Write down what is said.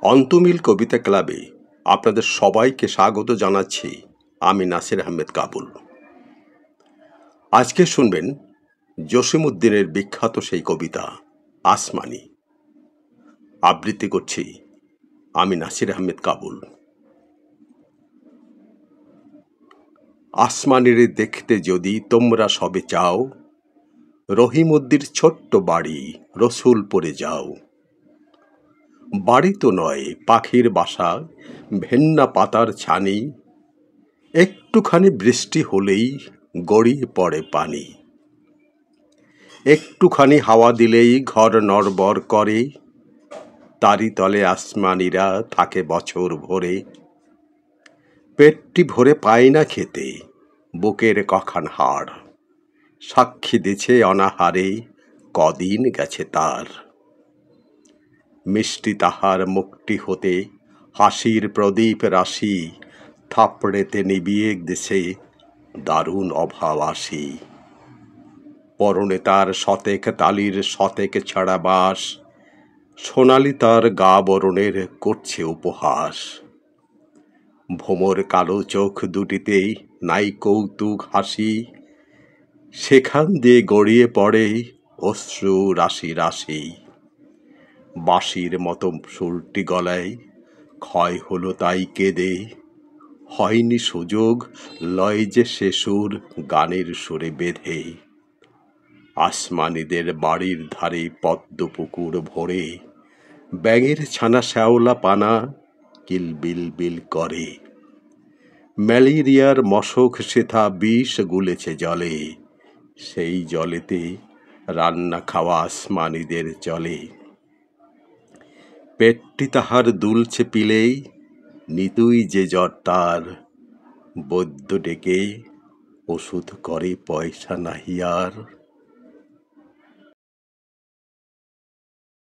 অন্তমিল কবিতা ক্লাবে আপনাদের সবাইকে স্বাগত জানাচ্ছি। আমি নাসির আহমেদ কাবুল। আজকে শুনবেন জসিমউদ্দিনের বিখ্যাত সেই কবিতা আসমানি। আবৃত্তি করছি আমি নাসির আহমেদ কাবুল। আসমানিরে দেখতে যদি তোমরা সবে চাও, রহিমউদ্দির ছোট্ট বাড়ি রসুলপুরে যাও। বাড়ি তো নয়, পাখির বাসা, ভেন্না পাতার ছানি, একটুখানি বৃষ্টি হলেই গড়িয়ে পড়ে পানি। একটুখানি হাওয়া দিলেই ঘর নড়বড় করে, তারি তলে আসমানিরা থাকে বছর ভরে। পেটটি ভরে পায় না খেতে, বুকের কখান হাড় সাক্ষী দিছে অনাহারে কদিন গেছে তার। মিষ্টি তাহার মুখটি হতে হাসির প্রদীপ রাশি, থাপড়েতে নিবিয়ে দিছে দারুণ অভাব আসি। পরনে তার শতেক তালির শতেক ছাড়া বাস, সোনালি তার গা বরণের করছে উপহাস। ভোমর কালো চোখ দুটিতেই নাই কৌতুক হাসি, সেখান দিয়ে গড়িয়ে পড়ে অশ্রু রাশি রাশি। বাঁশির মতো সুরটি গলায় ক্ষয় হলো তাই কেঁদে, হয়নি সুযোগ লয় যে সে সুর গানের সুরে বেঁধে। আসমানিদের বাড়ির ধারে পদ্ম পুকুর ভরে, ব্যাঙের ছানা শ্যাওলা পানা কিলবিল বিল করে। ম্যালেরিয়ার মশক সেথা বিষ গুলেছে জলে, সেই জলেতে রান্না খাওয়া আসমানিদের চলে। পেটটি তাহার দুলছে পিলেই, নিতুই যে জ্বর তার, বৈদ্য ডেকে ওষুধ করে পয়সা নাহি আর।